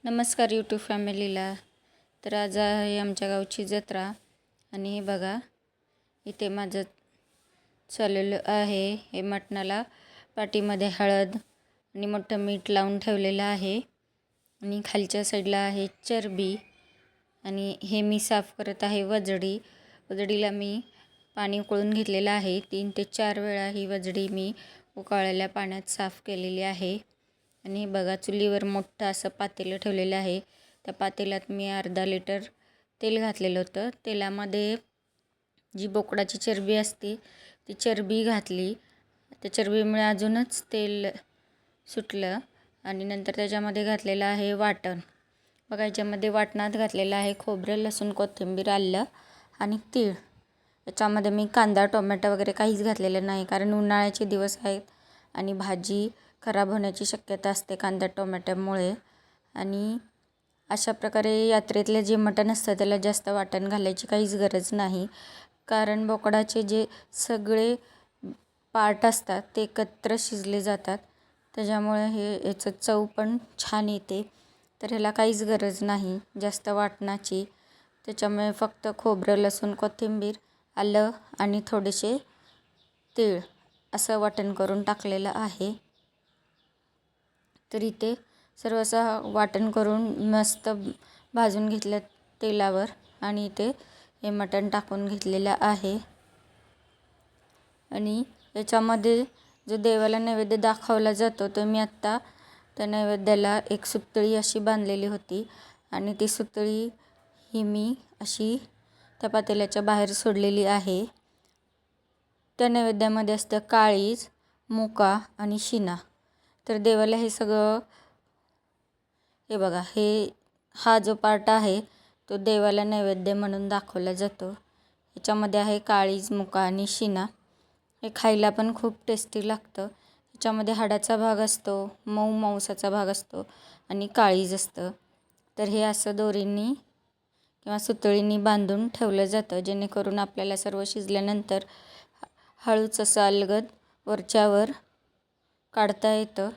नमस्कार यूट्यूब फॅमिलीला. तर आज आहे आमच्या गावची जत्रा आणि हे बघा इथे माझं चाललेलं आहे. हे मटणाला पाठीमध्ये हळद आणि मोठं मीठ लावून ठेवलेलं आहे आणि खालच्या साईडला आहे चरबी आणि हे मी साफ करत आहे वजडीला मी पाणी उकळून घेतलेलं आहे. 3 ते 4 वेळा ही वजडी मी उकळलेल्या पाण्यात साफ केलेली आहे. आणि बघा चुलीवर मोठं असं पातेलं ठेवलेलं आहे. त्या पातेल्यात मी अर्धा लिटर तेल घातलेलं होतं. तेलामध्ये जी बोकडाची चरबी असते ती चरबी घातली. त्या चरबीमुळे अजूनच तेल सुटलं आणि नंतर त्याच्यामध्ये घातलेलं आहे वाटण. बघा याच्यामध्ये वाटणात घातलेलं आहे खोबरं, लसूण, कोथिंबीर, आलं आणि तीळ. याच्यामध्ये मी कांदा, टोमॅटो वगैरे काहीच घातलेलं नाही, कारण उन्हाळ्याचे दिवस आहेत आणि भाजी खराब होण्याची शक्यता असते कांदा टोमॅटोमुळे. आणि अशा प्रकारे यात्रेतले जे मटण असतं त्याला जास्त वाटण घालायची काहीच गरज नाही, कारण बोकडाचे जे सगळे पार्ट असतात ते एकत्र शिजले जातात. त्याच्यामुळे याचं चव पण छान येते. तर ह्याला काहीच गरज नाही जास्त वाटणाची. त्याच्यामुळे फक्त खोबरं, लसूण, कोथिंबीर, आलं आणि थोडेसे तीळ असं वाटण करून टाकलेलं आहे. तर इथे सर्व असं वाटण करून मस्त भाजून घेतलं तेलावर आणि इथे हे मटण टाकून घेतलेलं आहे. आणि याच्यामध्ये जो देवाला नैवेद्य दाखवला जातो तो मी आत्ता त्या नैवेद्याला एक सुतळी अशी बांधलेली होती आणि ती सुतळी ही मी अशी त्या पातेल्याच्या बाहेर सोडलेली आहे. त्या नैवेद्यामध्ये असतं काळीज, मुका आणि शिना. तर देवाला हे सगळं, हे बघा हा जो पार्ट आहे तो देवाला नैवेद्य म्हणून दाखवला जातो. ह्याच्यामध्ये आहे काळीज, मुका आणि शिना. हे खायला पण खूप टेस्टी लागतं. ह्याच्यामध्ये हाडाचा भाग असतो, मऊ मांसाचा भाग असतो आणि काळीज असतं. तर हे असं दोरींनी किंवा सुतळींनी बांधून ठेवलं जातं, जेणेकरून आपल्याला सर्व शिजल्यानंतर हळूच असं अलगद वरच्यावर काढता येतं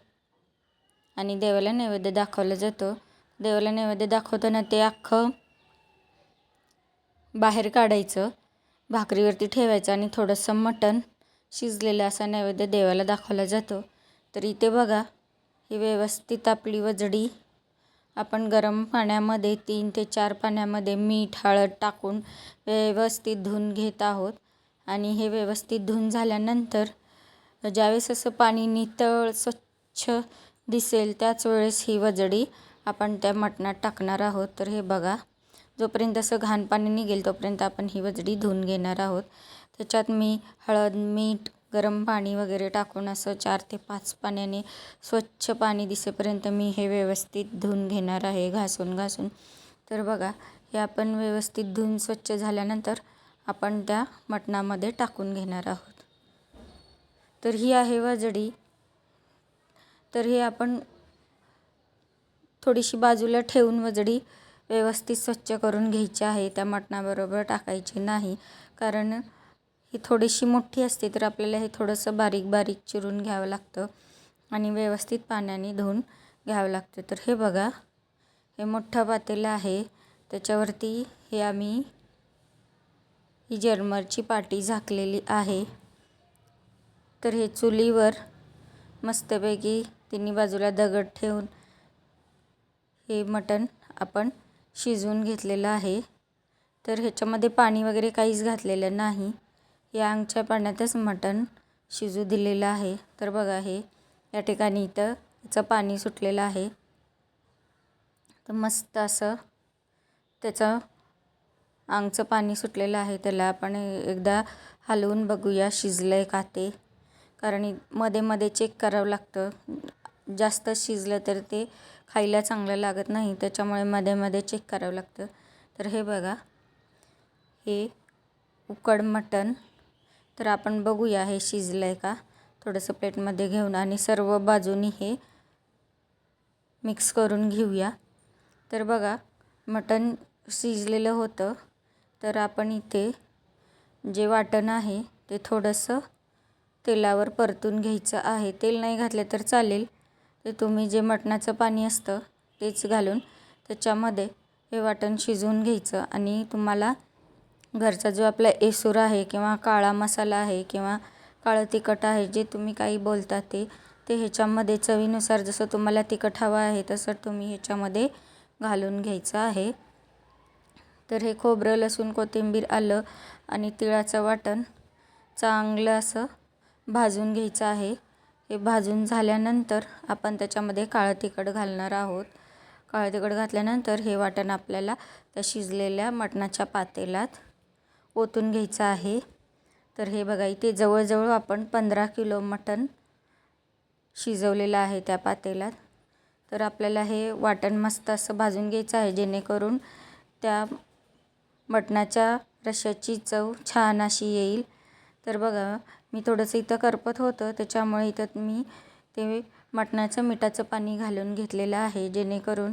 आणि देवाला नैवेद्य दाखवला जातो. देवाला नैवेद्य दाखवताना ते अख्खं बाहेर काढायचं, भाकरीवरती ठेवायचं आणि थोडंसं मटण शिजलेलं असा नैवेद्य देवाला दाखवला जातो. तर इथे बघा ही व्यवस्थित आपली वजडी आपण गरम पाण्यामध्ये 3 ते 4 पाण्यामध्ये मीठ, हळद टाकून व्यवस्थित धुवून घेत आहोत. आणि हे व्यवस्थित धुवून झाल्यानंतर ज्यावेळेस असं पाणी नितळ स्वच्छ दिसेल त्याच वेळेस ही वजडी आपण त्या मटणात टाकणार आहोत. तर हे बघा जोपर्यंत असं घाण पाणी निघेल तोपर्यंत आपण ही वजडी धुवून घेणार आहोत. त्याच्यात मी हळद, मीठ, गरम पाणी वगैरे टाकून असं 4 ते 5 पाण्याने स्वच्छ पाणी दिसेपर्यंत मी हे व्यवस्थित धुवून घेणार आहे घासून. तर बघा हे आपण व्यवस्थित धुवून स्वच्छ झाल्यानंतर आपण त्या मटणामध्ये टाकून घेणार आहोत. तर ही आहे वजडी. तर हे आपण थोडीशी बाजूला ठेवून वजडी व्यवस्थित स्वच्छ करून घ्यायची आहे. त्या मटणाबरोबर टाकायची नाही, कारण ही थोडीशी मोठी असते तर आपल्याला हे थोडंसं बारीक चिरून घ्यावं लागतं आणि व्यवस्थित पाण्याने धुवून घ्यावं लागतं. तर हे बघा हे मोठं पातेलं आहे, त्याच्यावरती ही जर्मरची पाटी झाकलेली आहे. तर हे चुलीवर मस्तपैकी तिन्ही बाजूला दगड ठेवून हे मटण आपण शिजवून घेतलेलं आहे. तर ह्याच्यामध्ये पाणी वगैरे काहीच घातलेलं नाही, या अंगच्या पाण्यातच मटण शिजू दिलेलं आहे. तर बघा या ठिकाणी इथं याचं पाणी सुटलेलं आहे. तर मस्त असं त्याचं अंगचं पाणी सुटलेलं आहे. त्याला आपण एकदा हलवून बघूया शिजलं आहे का ते, कारण मध्ये चेक करावं लागतं. जास्त शिजलं तर ते खायला चांगलं लागत नाही, त्याच्यामुळे मध्ये चेक करावं लागतं. तर हे बघा हे उकड मटण. तर आपण बघूया हे शिजलं आहे का, थोडंसं प्लेटमध्ये घेऊन आणि सर्व बाजूनी हे मिक्स करून घेऊया. तर बघा मटण शिजलेलं होतं. तर आपण इथे जे वाटण आहे ते थोडंसं तेलावर परतून घ्यायचं आहे. तेल नाही घातलं तर चालेल, ते तुम्ही जे मटणाचं पाणी असतं तेच घालून त्याच्यामध्ये हे वाटण शिजवून घ्यायचं. आणि तुम्हाला घरचा जो आपला एसूर आहे किंवा काळा मसाला आहे किंवा काळं तिखट आहे, जे तुम्ही काही बोलता ते ह्याच्यामध्ये चवीनुसार जसं तुम्हाला तिखट हवं आहे तसं तुम्ही ह्याच्यामध्ये घालून घ्यायचं आहे. तर हे खोबरं, लसूण, कोथिंबीर, आलं आणि तिळाचं वाटण चांगलं असं भाजून घ्यायचं आहे. हे भाजून झाल्यानंतर आपण त्याच्यामध्ये काळं तिखट घालणार आहोत. काळं तिखट घातल्यानंतर हे वाटण आपल्याला त्या शिजलेल्या मटणाच्या पातेल्यात ओतून घ्यायचं आहे. तर हे बघा, इथे जवळजवळ आपण 15 किलो मटण शिजवलेलं आहे त्या पातेल्यात. तर आपल्याला हे वाटण मस्त असं भाजून घ्यायचं आहे, जेणेकरून त्या मटणाच्या रश्श्याची चव छान अशी येईल. तर बघा, मी थोडंसं इथं करपत होतं, त्याच्यामुळे इथं मी ते मटणाचं मिठाचं पाणी घालून घेतलेलं आहे, जेणेकरून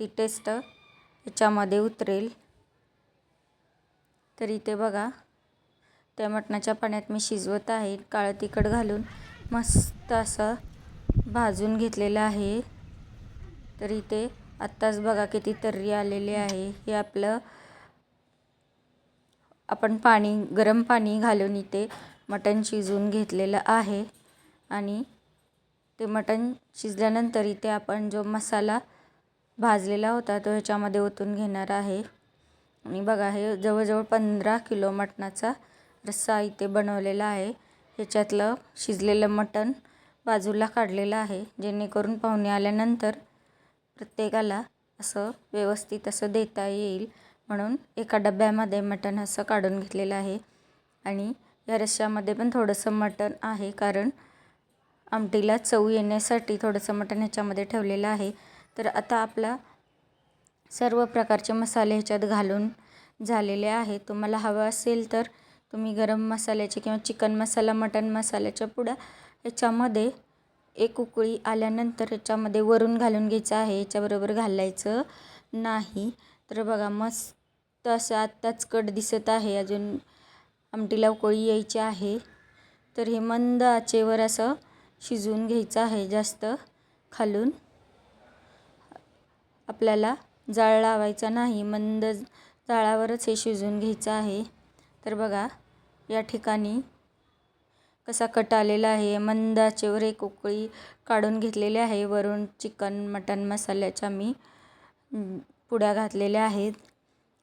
ती टेस्ट याच्यामध्ये उतरेल. तर इथे बघा, त्या मटणाच्या पाण्यात मी शिजवत आहे. काळं तिखट घालून मस्त असं भाजून घेतलेलं आहे. तर इथे आत्ताच बघा किती तर्री आलेली आहे. हे आपलं आपण गरम पाणी घालून इथे मटण शिजवून घेतलेलं आहे. आणि ते मटण शिजल्यानंतर इथे आपण जो मसाला भाजलेला होता तो ह्याच्यामध्ये ओतून घेणार आहे. आणि बघा, हे जवळजवळ 15 किलो मटणाचा रस्सा इथे बनवलेला आहे. ह्याच्यातलं शिजलेलं मटण बाजूला काढलेलं आहे, जेणेकरून पाहुणे आल्यानंतर प्रत्येकाला असं व्यवस्थित असं देता येईल, म्हणून एका डब्यामध्ये मटण असं काढून घेतलेलं आहे. आणि या रश्श्यामध्ये पण थोडंसं मटण आहे, कारण आमटीला चव येण्यासाठी थोडंसं मटण ह्याच्यामध्ये ठेवलेलं आहे. तर आता आपला सर्व प्रकारचे मसाले ह्याच्यात घालून झालेले आहे. तुम्हाला हवं असेल तर तुम्ही गरम मसाल्याचे किंवा चिकन मसाला, मटण मसाल्याच्या पुड्या ह्याच्यामध्ये एक उकळी आल्यानंतर ह्याच्यामध्ये वरून घालून घ्यायचं आहे. ह्याच्याबरोबर घालायचं नाही. तर बघा, मस्त असं आत्ताच कट दिसत आहे. अजून आमटीला उकळी यायची आहे. तर हे मंद आचेवर असं शिजवून घ्यायचं आहे. जास्त खालून आपल्याला जाळ लावायचा नाही, मंद जाळावरच हे शिजवून घ्यायचं आहे. तर बघा, या ठिकाणी कसा कट आलेला आहे. मंद आचेवर एक उकळी काढून घेतलेली आहे. वरून चिकन मटण मसाल्याच्या मी पुड्या घातलेल्या आहेत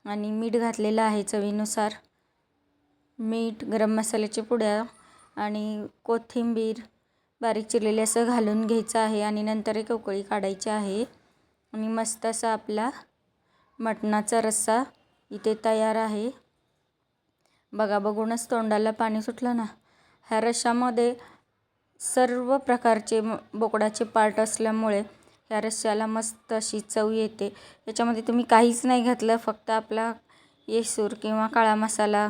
आणि मीठ घातलेलं आहे चवीनुसार. मीठ, गरम मसाल्याच्या पुड्या आणि कोथिंबीर बारीक चिरलेली असं घालून घ्यायचं आहे. आणि नंतर एक उकळी काढायची आहे. आणि मस्त असा आपला मटणाचा रस्सा इथे तयार आहे. बघा, बघूनच तोंडाला पाणी सुटलं ना. ह्या रश्श्यामध्ये सर्व प्रकारचे बोकडाचे पार्ट असल्यामुळे ह्या रश्श्याला मस्त अशी चव येते. याच्यामध्ये तुम्ही काहीच नाही घातलं, फक्त आपला येसूर किंवा काळा मसाला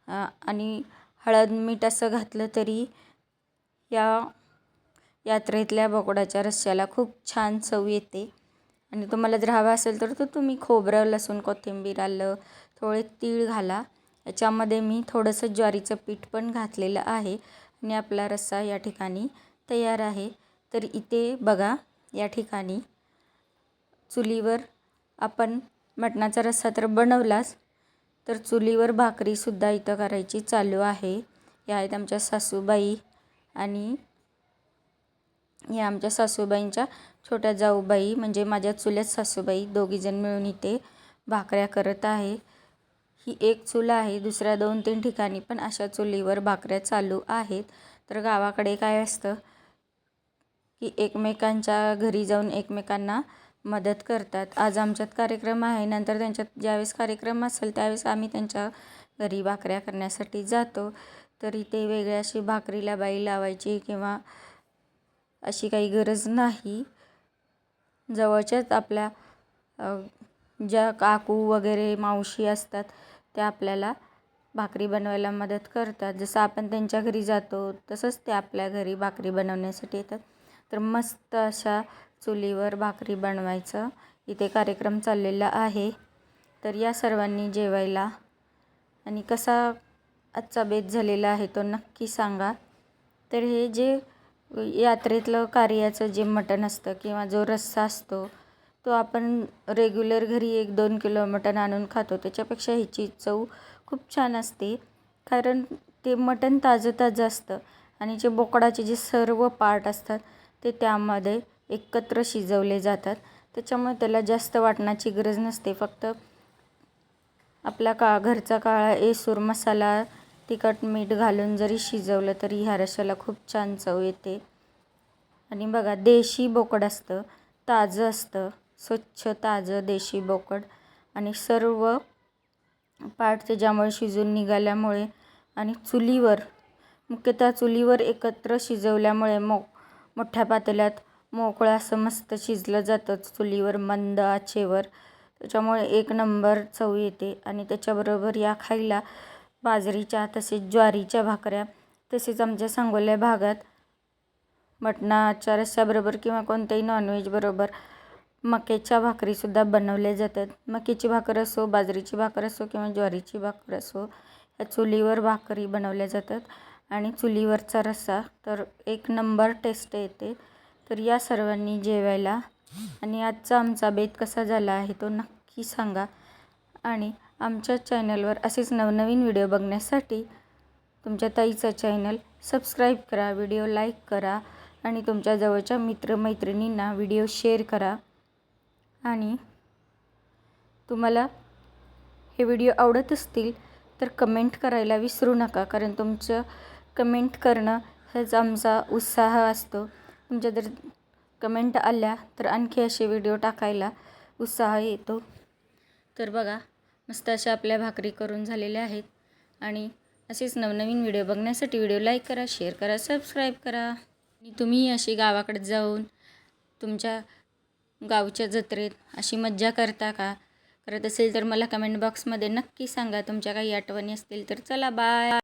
आणि हळद, मीठ असं घातलं तरी या यात्रेतल्या बोकडाच्या रश्श्याला खूप छान चव येते. आणि तुम्हाला जर हवा असेल तर तुम्ही खोबरं, लसूण, कोथिंबीर, आलं, थोडे तीळ घाला. याच्यामध्ये मी थोडंसं ज्वारीचं पीठ पण घातलेलं आहे. आणि आपला रस्सा या ठिकाणी तयार आहे. तर इथे बघा, या ठिकाणी चुलीवर आपण मटणाचा रस्सा तर बनवलाच, तर चुलीवर भाकरीसुद्धा इथं करायची चालू आहे. या आहेत आमच्या सासूबाई आणि या आमच्या सासूबाईंच्या छोट्या जाऊबाई, म्हणजे माझ्या चुलत सासूबाई, दोघीजण मिळून इथे भाकऱ्या करत आहे. ही एक चूल आहे. दुसऱ्या 2-3 ठिकाणी पण अशा चुलीवर भाकऱ्या चालू आहेत. तर गावाकडे काय असतं की एकमेकांच्या घरी जाऊन एकमेकांना मदत करतात. आज आमच्यात कार्यक्रम आहे, नंतर त्यांच्यात ज्यावेळेस कार्यक्रम असेल त्यावेळेस आम्ही त्यांच्या घरी भाकऱ्या करण्यासाठी जातो. तर इथे वेगळी अशी भाकरीला बाई लावायची किंवा अशी काही गरज नाही. जवळच्याच आपल्या ज्या काकू वगैरे मावशी असतात त्या आपल्याला भाकरी बनवायला मदत करतात. जसं आपण त्यांच्या घरी जातो तसंच ते आपल्या घरी भाकरी बनवण्यासाठी येतात. तर मस्त अशा चुलीवर भाकरी बनवायचं इथे कार्यक्रम चाललेला आहे. तर या सर्वांनी जेवायला. आणि कसा आजचा बेत झालेला आहे तो नक्की सांगा. तर हे जे यात्रेतलं कार्याचं जे मटण असतं किंवा जो रस्सा असतो तो आपण रेग्युलर घरी 1-2 किलो मटण आणून खातो त्याच्यापेक्षा ह्याची चव खूप छान असते, कारण ते मटण ताजं असतं आणि जे बोकडाचे जे सर्व पार्ट असतात ते त्यामध्ये एकत्र शिजवले जातात. त्याच्यामुळे त्याला जास्त वाटणाची गरज नसते. फक्त आपला घरचा काळा येसूर मसाला, तिखट, मीठ घालून जरी शिजवलं तरी ह्या रश्श्याला खूप छान चव येते. आणि बघा, देशी बोकड असतं, ताजं असतं, स्वच्छ ताजं देशी बोकड आणि सर्व पार्ट त्याच्यामुळे शिजून निघाल्यामुळे आणि चुलीवर, मुख्यतः चुलीवर एकत्र शिजवल्यामुळे मोठ्या पातेल्यात मोकळं असं मस्त शिजलं जातं चुलीवर मंद आचेवर. त्याच्यामुळे एक नंबर चव येते. आणि त्याच्याबरोबर या खायला बाजरीच्या तसेच ज्वारीच्या भाकऱ्या, तसेच आमच्या सांगोल्या भागात मटणाच्या रस्स्याबरोबर किंवा कोणत्याही नॉनव्हेज बरोबर मक्याच्या भाकरीसुद्धा बनवल्या जातात. मक्याची भाकर असो, बाजरीची भाकर असो किंवा ज्वारीची भाकर असो, या चुलीवर भाकरी बनवल्या जातात आणि चुलीवरचा रस्सा तर एक नंबर टेस्ट येते. तर या सर्वांनी जेवायला. आणि आजचा आमचा बेत कसा झाला आहे तो नक्की सांगा. आणि आमच्या चॅनलवर असेच नवनवीन व्हिडिओ बघण्यासाठी तुमच्या ताईचा चॅनल सबस्क्राईब करा, व्हिडिओ लाईक करा आणि तुमच्या जवळच्या मित्रमैत्रिणींना व्हिडिओ शेअर करा. आणि तुम्हाला हे व्हिडिओ आवडत असतील तर कमेंट करायला विसरू नका, कारण तुमचं कमेंट करणं हेच आमचा उत्साह असतो. तुमच्या जर कमेंट आल्या तर आणखी असे व्हिडिओ टाकायला उत्साह येतो. तर बघा, मस्त अशा आपल्या भाकरी करून झालेल्या आहेत. आणि असेच नवनवीन व्हिडिओ बघण्यासाठी व्हिडिओ लाईक करा, शेअर करा, सबस्क्राईब करा. आणि तुम्ही अशी गावाकडे जाऊन तुमच्या गावच्या जत्रेत अशी मज्जा करता का? करत असेल तर मला कमेंट बॉक्समध्ये नक्की सांगा. तुमच्या काही आठवणी असतील तर. चला, बाय.